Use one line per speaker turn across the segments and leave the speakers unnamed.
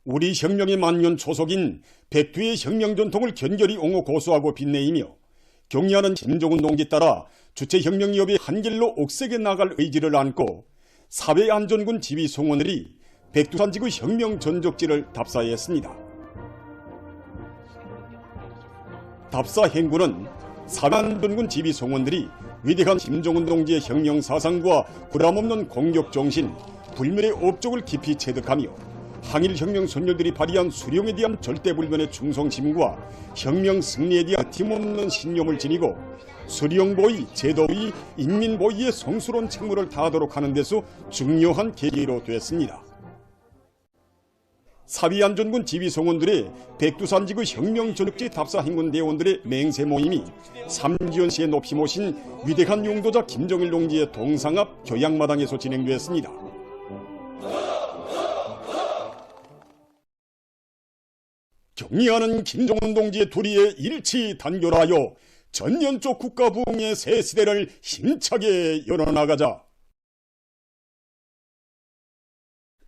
우리 혁명의 만년 초석인 백두의 혁명 전통을 견결히 옹호 고수하고 빛내이며 경의하는 김종은 동지 따라 주체혁명기업의 한 길로 옥색에 나갈 의지를 안고 사회안전군 지휘 송원들이 백두산지구 혁명 전적지를 답사했습니다. 답사 행군은 사회안전군 지휘 송원들이 위대한 김종은 동지의 혁명 사상과 구람없는 공격 정신, 불멸의 업적을 깊이 체득하며 항일혁명 선열들이 발휘한 수령에 대한 절대불변의 충성심과 혁명 승리에 대한 팀없는 신념을 지니고 수령보위, 제도보위, 인민보위의 성스러운 책무를 다하도록 하는 데서 중요한 계기로 됐습니다. 사위안전군 지휘송원들의 백두산지구 혁명 전역지 답사 행군 대원들의 맹세 모임이 삼지연시에 높이 모신 위대한 용도자 김정일 동지의 동상 앞 교양마당에서 진행됐습니다. 경의하는 김정은 동지의 도리에 일치 단결하여 전면적 국가 부흥의 새 시대를 힘차게 열어나가자.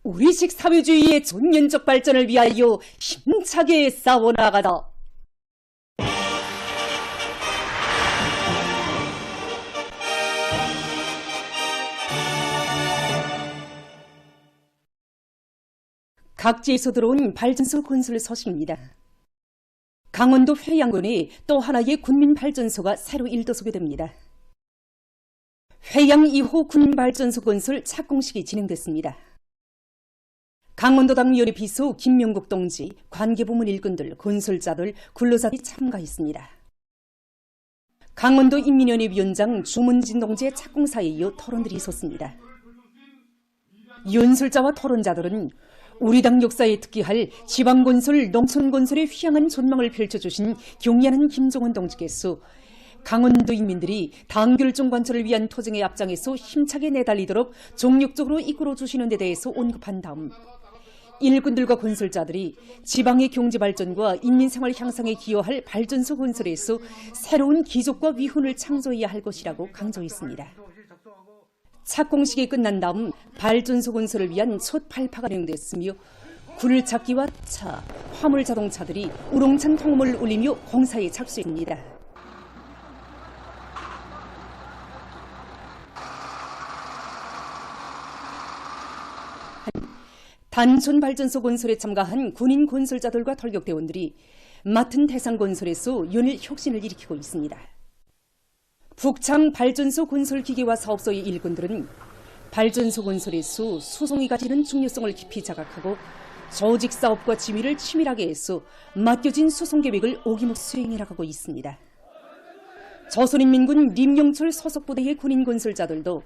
우리식 사회주의의 전면적 발전을 위하여 힘차게 싸워나가다. 각지에서 들어온 발전소 건설 소식입니다. 강원도 회양군에 또 하나의 군민 발전소가 새로 일도소게 됩니다. 회양 2호 군민 발전소 건설 착공식이 진행됐습니다. 강원도당 위원회 비서 김명국 동지, 관계부문 일꾼들, 건설자들, 근로자들이 참가했습니다. 강원도 인민위원회 위원장 주문진 동지의 착공사에 이어 토론들이 있었습니다. 연설자와 토론자들은 우리 당 역사에 특기할 지방건설, 농촌건설에 휘황한 전망을 펼쳐주신 경의하는 김종은 동지께서 강원도 인민들이 당결정 관철을 위한 투쟁의 앞장에서 힘차게 내달리도록 정력적으로 이끌어주시는 데 대해서 언급한 다음 일꾼들과 건설자들이 지방의 경제발전과 인민생활 향상에 기여할 발전소 건설에서 새로운 기적과 위훈을 창조해야 할 것이라고 강조했습니다. 착공식이 끝난 다음 발전소 건설을 위한 첫 발파가 진행됐으며 굴착기와 차, 화물자동차들이 우렁찬 통음을 울리며 공사에 착수했습니다. 단촌 발전소 건설에 참가한 군인 건설자들과 돌격대원들이 맡은 대상건설에서 연일 혁신을 일으키고 있습니다. 북창 발전소 건설기계와 사업소의 일꾼들은 발전소 건설에서 수송이 가지는 중요성을 깊이 자각하고 조직사업과 지휘를 치밀하게 해서 맡겨진 수송계획을 오김없이 수행해 나가고 있습니다. 조선인민군 림영철 소속부대의 군인 건설자들도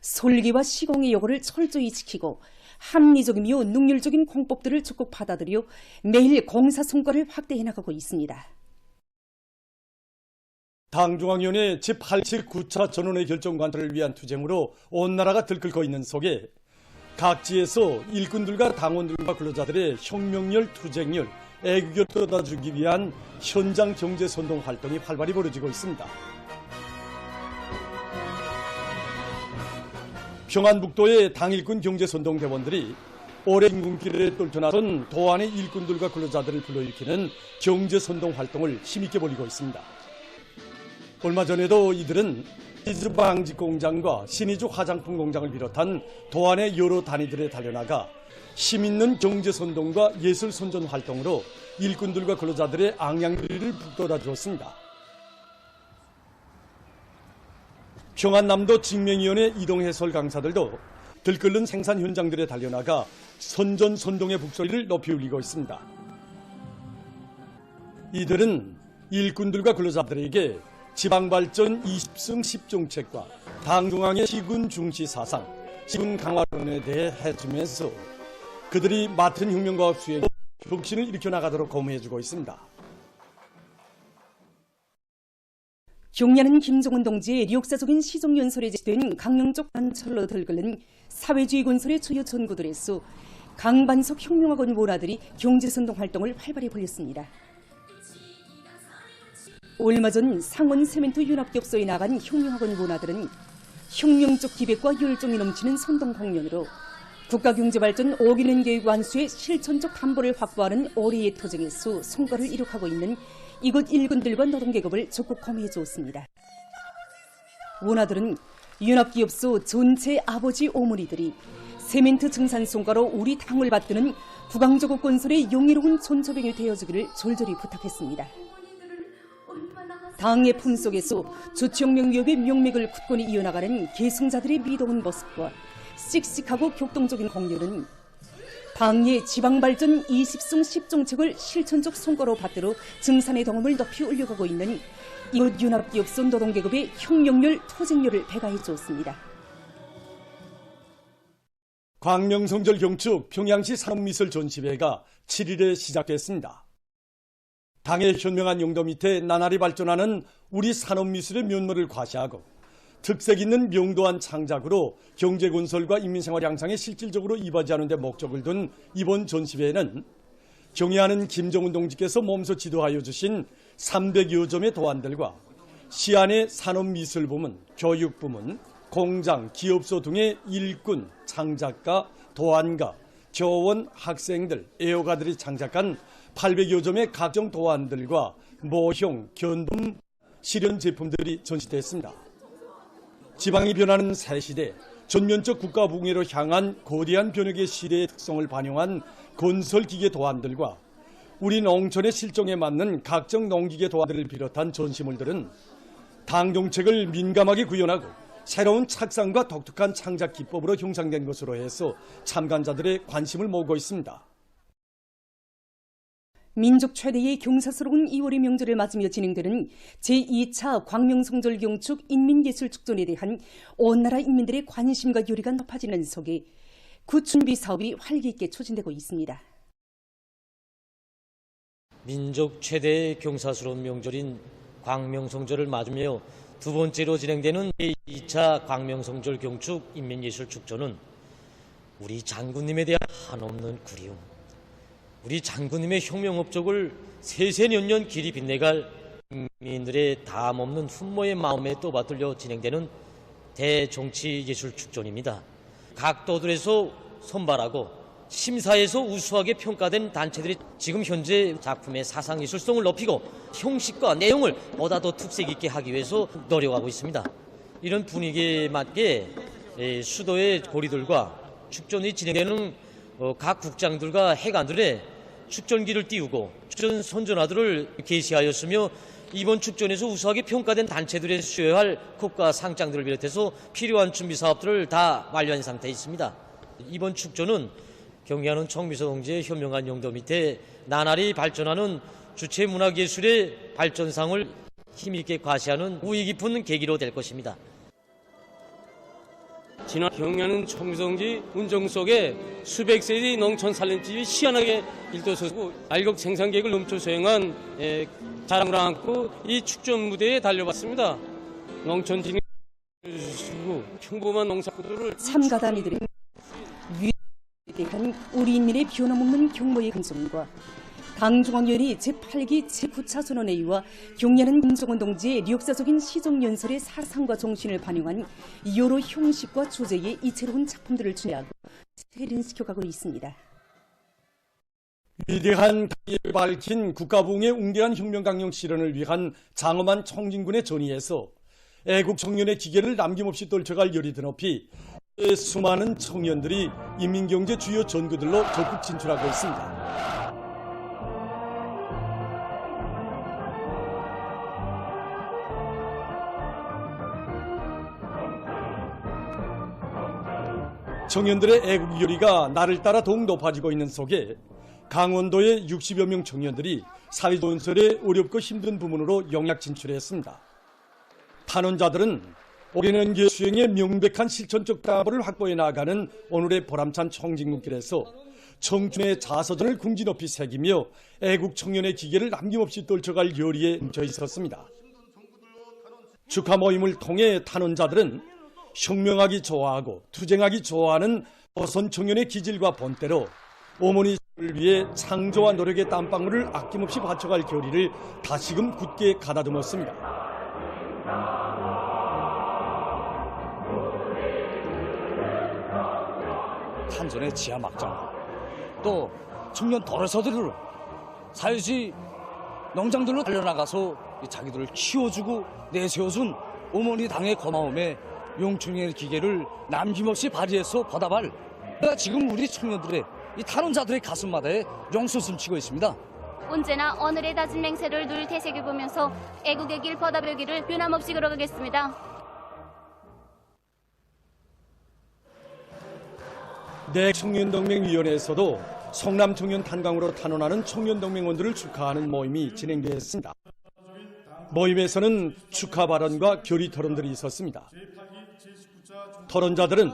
설계와 시공의 요구를 철저히 지키고 합리적이며 능률적인 공법들을 적극 받아들여 매일 공사 성과를 확대해 나가고 있습니다.
당중앙위원회 제87 전원의 결정 관철을 위한 투쟁으로 온 나라가 들끓고 있는 속에 각지에서 일꾼들과 당원들과 근로자들의 혁명열, 투쟁열, 애국을 떠다주기 위한 현장 경제 선동 활동이 활발히 벌어지고 있습니다. 평안북도의 당일꾼 경제선동 대원들이 올해 인군길에 뚫쳐나선 도안의 일꾼들과 근로자들을 불러일으키는 경제선동 활동을 힘있게 벌이고 있습니다. 얼마 전에도 이들은 치즈 방직 공장과 신의주 화장품 공장을 비롯한 도안의 여러 단위들에 달려나가 힘있는 경제선동과 예술선전 활동으로 일꾼들과 근로자들의 앙양리를 북돋아 주었습니다. 평안남도 직맹위원회 이동해설 강사들도 들끓는 생산 현장들에 달려나가 선전선동의 북소리를 높이 울리고 있습니다. 이들은 일꾼들과 근로자들에게 지방발전 20승 10정책과 당중앙의 시군 중시 사상, 시군 강화론에 대해 해주면서 그들이 맡은 혁명과업 수행에 혁신을 일으켜 나가도록 고무해주고 있습니다.
경의하는 김종은 동지의 역사적인 시종연설에 제시된 강령적 관철로 들끓는 사회주의 건설의 주요 전구들에서 강반석 혁명학원 모라들이 경제선동 활동을 활발히 벌였습니다. 얼마 전 상원 세멘트 윤합격소에 나간 혁명학원 모라들은 혁명적 기백과 열정이 넘치는 선동 공연으로 국가경제발전 5기 년 계획 완수의 실천적 담보를 확보하는 올해의 토정에서 성과를 이룩하고 있는 이곳 일꾼들과 노동계급을 적극 공유해 주었습니다. 원아들은 연합기업소 전체 아버지 어머니들이 세멘트 증산성과로 우리 당을 받드는 국왕조국 건설의 용의로운 촌초병이 되어주기를 졸졸히 부탁했습니다. 당의 품속에서 조치혁명 위협의 명맥을 굳건히 이어나가는 계승자들의 미동한 모습과 씩씩하고 격동적인 공연은 당의 지방발전 20승 10정책을 실천적 성과로 받들어 증산의 동험을 높이 올려가고 있는 이웃 연합기업소 노동계급의 혁명률, 토직률을 배가해 주었습니다.
광명성절 경축 평양시 산업미술 전시회가 7일에 시작됐습니다. 당의 현명한 용도 밑에 나날이 발전하는 우리 산업미술의 면모를 과시하고 특색 있는 명도한 창작으로 경제건설과 인민생활 향상에 실질적으로 이바지하는 데 목적을 둔 이번 전시회에는 경애하는 김정은 동지께서 몸소 지도하여 주신 300여 점의 도안들과 시안의 산업미술부문, 교육부문, 공장, 기업소 등의 일꾼, 창작가, 도안가, 교원, 학생들, 애호가들이 창작한 800여 점의 각종 도안들과 모형, 견품, 실현 제품들이 전시됐습니다. 지방이 변하는 새 시대, 전면적 국가 붕괴로 향한 거대한 변혁의 시대의 특성을 반영한 건설기계 도안들과 우리 농촌의 실정에 맞는 각종 농기계 도안들을 비롯한 전시물들은 당 정책을 민감하게 구현하고 새로운 착상과 독특한 창작 기법으로 형성된 것으로 해서 참관자들의 관심을 모으고 있습니다.
민족 최대의 경사스러운 2월의 명절을 맞으며 진행되는 제2차 광명성절 경축 인민예술축전에 대한 온 나라 인민들의 관심과 요리가 높아지는 속에 그 준비 사업이 활기 있게 추진되고 있습니다.
민족 최대의 경사스러운 명절인 광명성절을 맞으며 두 번째로 진행되는 제2차 광명성절 경축 인민예술축전은 우리 장군님에 대한 한없는 그리움, 우리 장군님의 혁명 업적을 세세년년 길이 빛내갈 국민들의 담없는 훈모의 마음에 떠받들려 진행되는 대정치예술축전입니다. 각 도들에서 선발하고 심사에서 우수하게 평가된 단체들이 지금 현재 작품의 사상예술성을 높이고 형식과 내용을 보다 더 특색 있게 하기 위해서 노력하고 있습니다. 이런 분위기에 맞게 수도의 고리들과 축전이 진행되는 각 국장들과 해관들의 축전기를 띄우고 축전 선전화들을 게시하였으며 이번 축전에서 우수하게 평가된 단체들에 수여야 할 컵과 상장들을 비롯해서 필요한 준비 사업들을 다 완료한 상태에 있습니다. 이번 축전은 경애하는 총비서 동지의 현명한 용도 밑에 나날이 발전하는 주체 문화예술의 발전상을 힘있게 과시하는 우위 깊은 계기로 될 것입니다.
진화 경애하는 총비서동지 운정 속에 수백 세의 농촌 살림집이 시원하게 일도서고 알곡 생산 계획을 넘쳐 수행한 자랑을 안고 이 축전 무대에 달려봤습니다. 농촌 진흥 평범한 농사꾼들을
참가단위들은 위에 대한 우리 인민의 변함없는 경모의 근성과 당중앙위원회 제8기 제9차 선언회의와 경례하는 김정은 동지의 역사적인 시정연설의 사상과 정신을 반영한 여러 형식과 주제의 이채로운 작품들을 준비하고 세련시켜가고 있습니다.
위대한 다리를 밝힌 국가부흥의 웅대한 혁명강령 실현을 위한 장엄한 총진군의 전의에서 애국 청년의 기계를 남김없이 떨쳐갈 열이 드높이 수많은 청년들이 인민경제 주요 전구들로 적극 진출하고 있습니다. 청년들의 애국 열의가 날을 따라 더욱 높아지고 있는 속에 강원도의 60여 명 청년들이 사회건설의 어렵고 힘든 부문으로 용약 진출했습니다. 탄원자들은 올해는 수행의 명백한 실천적 담보를 확보해 나가는 오늘의 보람찬 총진군길에서 청춘의 자서전을 궁지 높이 새기며 애국 청년의 기계를 남김없이 떨쳐갈 열의에 뭉쳐 있었습니다. 축하 모임을 통해 탄원자들은 혁명하기 좋아하고 투쟁하기 좋아하는 조선 청년의 기질과 본때로 어머니를 위해 창조와 노력의 땀방울을 아낌없이 바쳐갈 결의를 다시금 굳게 가다듬었습니다.
산전의 지하 막장, 또 청년 도로서들로 사유지 농장들로 달려나가서 자기들을 키워주고 내세워준 어머니 당의 고마움에 용충의 기계를 남김없이 발휘해서 보답할 지금 우리 청년들의 이 탄원자들의 가슴마다에 용솟음 치고 있습니다.
언제나 오늘의 다진 맹세를 늘 되새겨보면서 애국의 길 보답의 길을 변함없이 걸어가겠습니다.
내 청년동맹위원회에서도 성남 청년 탄광으로 탄원하는 청년동맹원들을 축하하는 모임이 진행되었습니다. 모임에서는 축하 발언과 결의 토론들이 있었습니다. 토론자들은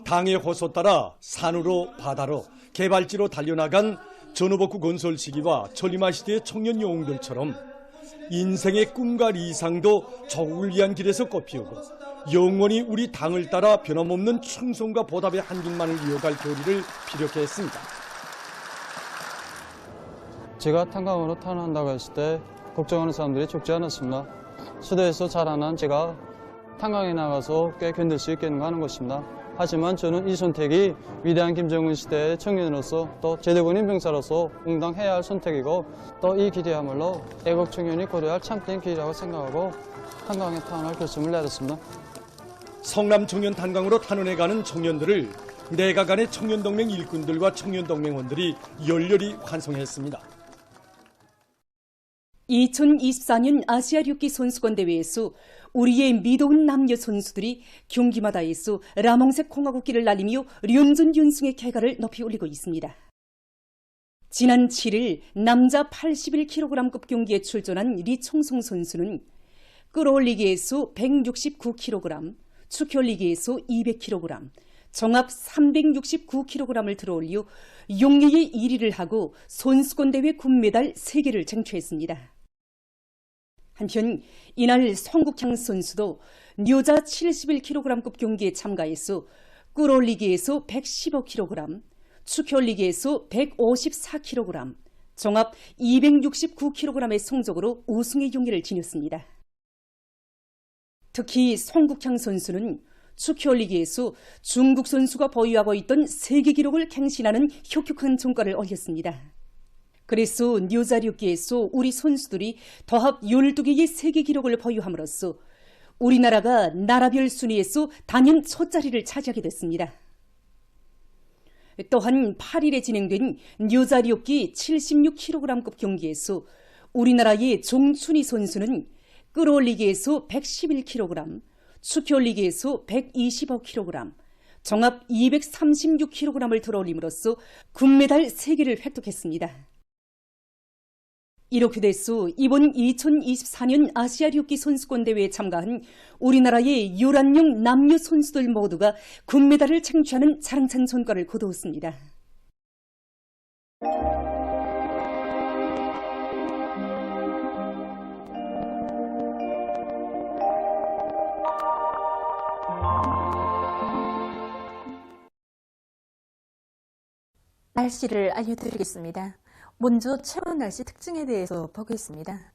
당의 호소 따라 산으로 바다로 개발지로 달려나간 전후복구 건설 시기와 전림화 시대의 청년 영웅들처럼 인생의 꿈과理想도 조국을 위한 길에서 꽃피우고 영원히 우리 당을 따라 변함없는 충성과 보답의 한 길만을 이어갈 결의를 피력해 했습니다.
제가 탄광으로 탄원한다고 했을 때 걱정하는 사람들이 적지 않았습니다. 수도에서 자라난 제가 탄광에 나가서 꽤 견딜 수 있겠는가 하는 것입니다. 하지만 저는 이 선택이 위대한 김정은 시대의 청년으로서 또 제대군 인병사로서 응당해야 할 선택이고 또 이 길이야말로 애국 청년이 고려할 참된 길이라고 생각하고 탄광에 탄원할 결심을 내렸습니다.
성남 청년 탄광으로 탄원해가는 청년들을 내각간의 청년동맹 일꾼들과 청년동맹원들이 열렬히 환송했습니다.
2024년 아시아 류기 선수권 대회에서 우리의 미도운 남녀 선수들이 경기마다에서 라몽색 콩하국기를 날리며 륜전 윤승의 쾌가를 높이 올리고 있습니다. 지난 7일 남자 81kg급 경기에 출전한 리총송 선수는 끌어올리기에서 169kg, 축혈리기에서 200kg, 정합 369kg을 들어올려 용리의 1위를 하고 선수권 대회 금메달 3개를 쟁취했습니다. 한편 이날 송국향 선수도 여자 71kg급 경기에 참가해서 끌어올리기에서 115kg, 축혈리기에서 154kg, 정합 269kg의 성적으로 우승의 용기를 지녔습니다. 특히 송국향 선수는 축혈리기에서 중국 선수가 보유하고 있던 세계 기록을 갱신하는 혁혁한 성과를 올렸습니다. 그래서 여자류기에서 우리 선수들이 더합 12개의 세계 기록을 보유함으로써 우리나라가 나라별 순위에서 단연 첫 자리를 차지하게 됐습니다. 또한 8일에 진행된 여자류기 76kg급 경기에서 우리나라의 종춘희 선수는 끌어올리기에서 111kg, 축혈리기에서 125kg, 정합 236kg을 들어올림으로써 금메달 3개를 획득했습니다. 이렇게 돼서 이번 2024년 아시아 류기 선수권 대회에 참가한 우리나라의 11명 남녀 선수들 모두가 금메달을 쟁취하는 자랑찬 성과를 거두었습니다.
날씨를 알려드리겠습니다. 먼저 최고 날씨 특징에 대해서 보겠습니다.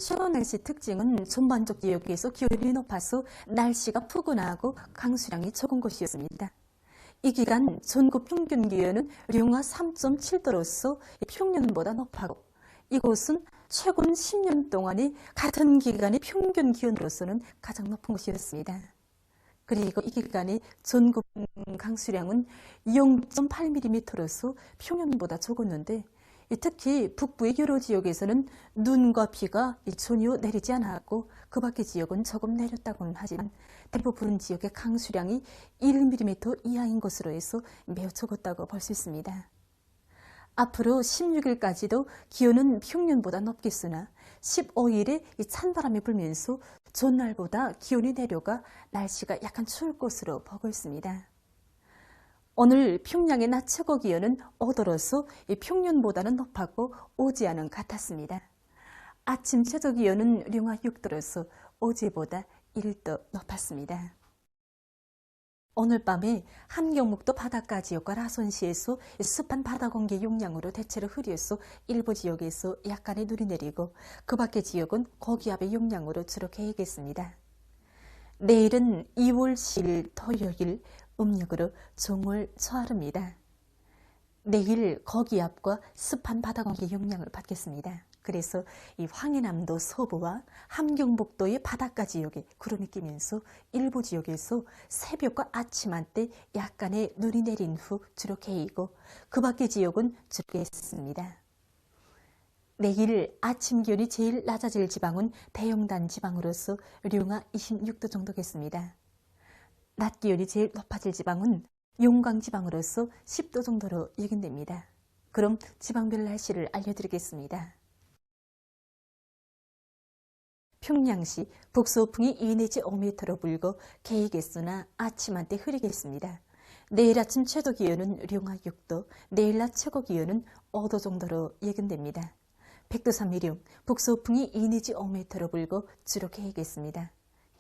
최고 날씨 특징은 전반적 지역에서 기온이 높아서 날씨가 푸근하고 강수량이 적은 곳이었습니다. 이 기간 전국 평균 기온은 영하 3.7도로서 평년보다 높았고 이곳은 최근 10년 동안의 같은 기간의 평균 기온으로서는 가장 높은 곳이었습니다. 그리고 이 기간의 전국 강수량은 0.8mm로서 평년보다 적었는데 특히 북부의 여러 지역에서는 눈과 비가 전혀 내리지 않았고 그 밖의 지역은 조금 내렸다고는 하지만 대부분 지역의 강수량이 1mm 이하인 것으로 해서 매우 적었다고 볼 수 있습니다. 앞으로 16일까지도 기온은 평년보다 높겠으나 15일에 찬바람이 불면서 전날보다 기온이 내려가 날씨가 약간 추울 것으로 보고 있습니다. 오늘 평양의 낮 최고 기온은 5도로서 평년보다는 높았고 어제와는 같았습니다. 아침 최저 기온은 영하 6도로서 어제보다 1도 높았습니다. 오늘 밤에 함경북도 바닷가 지역과 라선시에서 습한 바다 공기 용량으로 대체로 흐려서 일부 지역에서 약간의 눈이 내리고 그 밖의 지역은 고기압의 용량으로 주로 개겠습니다. 내일은 2월 10일 토요일 음력으로 종월 초하루입니다. 내일 거기압과 습한 바다 공기 영향을 받겠습니다. 그래서 이 황해남도 서부와 함경북도의 바닷가 지역에 구름이 끼면서 일부 지역에서 새벽과 아침 한때 약간의 눈이 내린 후 주로 개이고 그 밖의 지역은 주로 개습니다. 내일 아침 기온이 제일 낮아질 지방은 대영단 지방으로서 룡화 26도 정도겠습니다. 낮 기온이 제일 높아질 지방은 용강 지방으로서 10도 정도로 예견됩니다. 그럼 지방별 날씨를 알려드리겠습니다. 평양시 북서풍이 2 내지 5m로 불고 개이겠으나 아침 한때 흐리겠습니다. 내일 아침 최저 기온은 룡화 6도, 내일 낮 최고 기온은 5도 정도로 예견됩니다. 백두산 미령 북서풍이 2 내지 5m로 불고 주로 개이겠습니다.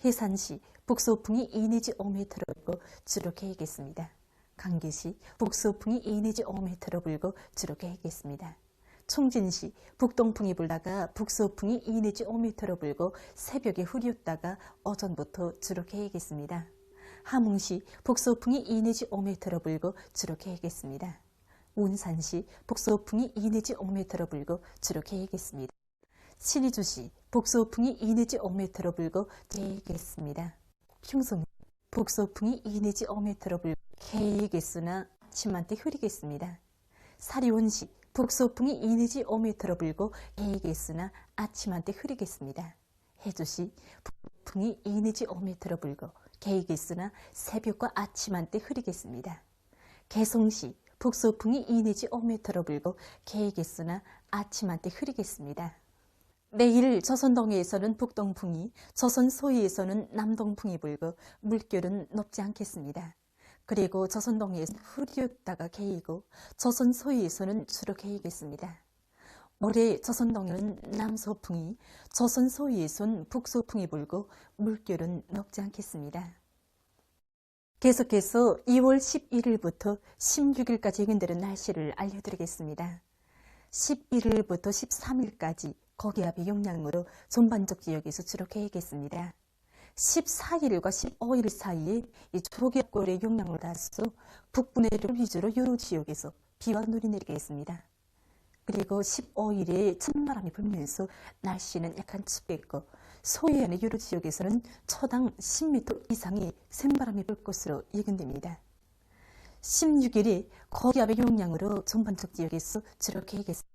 해산시 북서풍이 2 내지 5m로 불고 주로 개이겠습니다. 강계시 북서풍이 2 내지 5m로 불고 주로 개이겠습니다. 총진시 북동풍이 불다가 북서풍이 2 내지 5m로 불고 새벽에 흐렸다가 오전부터 주로 개이겠습니다. 함흥시 북서풍이 2 내지 5m로 불고 주로 개이겠습니다. 운산시 북서풍이 2 내지 5m로 불고 주로 개이겠습니다. 신의주시 북서풍이 2 내지 5m로 불고 개이겠습니다. 흉성 북서풍이 2 내지 5m로 불고 개이겠으나 아침한때 흐리겠습니다. 사리원시 북서풍이 2 내지 5m로 불고 개이겠으나 아침한때 흐리겠습니다. 해주시 북풍이 2 내지 5m로 불고 개이겠으나 새벽과 아침한때 흐리겠습니다. 개성시 북서풍이 2 내지 5m로 불고 개이겠으나 아침한때 흐리겠습니다. 내일 조선동해에서는 북동풍이, 조선 서해에서는 남동풍이 불고 물결은 높지 않겠습니다. 그리고 조선 동해에서 흐렸다가 개이고 조선 서해에서는 주로 개이겠습니다. 올해 조선 동해는 남서풍이, 조선 서해에서는 북서풍이 불고 물결은 높지 않겠습니다. 계속해서 2월 11일부터 16일까지 예견되는 날씨를 알려드리겠습니다. 11일부터 13일까지 고기압의 영향으로 전반적 지역에서 주로 개이겠습니다. 14일과 15일 사이에 이 초기압골의 영향을 받아서 북부 내륙 위주로 여러 지역에서 비와 눈이 내리겠습니다. 그리고 15일에 찬바람이 불면서 날씨는 약간 춥겠고 서해안의 여러 지역에서는 초당 10m 이상의 샘바람이 불 것으로 예견됩니다. 16일에 고기압의 영향으로 전반적 지역에서 주로 개이겠습니다.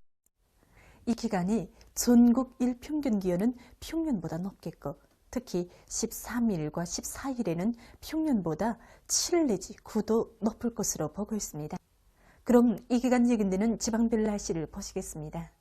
이 기간에 전국 일평균 기온은 평년보다 높겠고 특히 13일과 14일에는 평년보다 7 내지 9도 높을 것으로 보고 있습니다. 그럼 이 기간 예견되는 지방별 날씨를 보시겠습니다.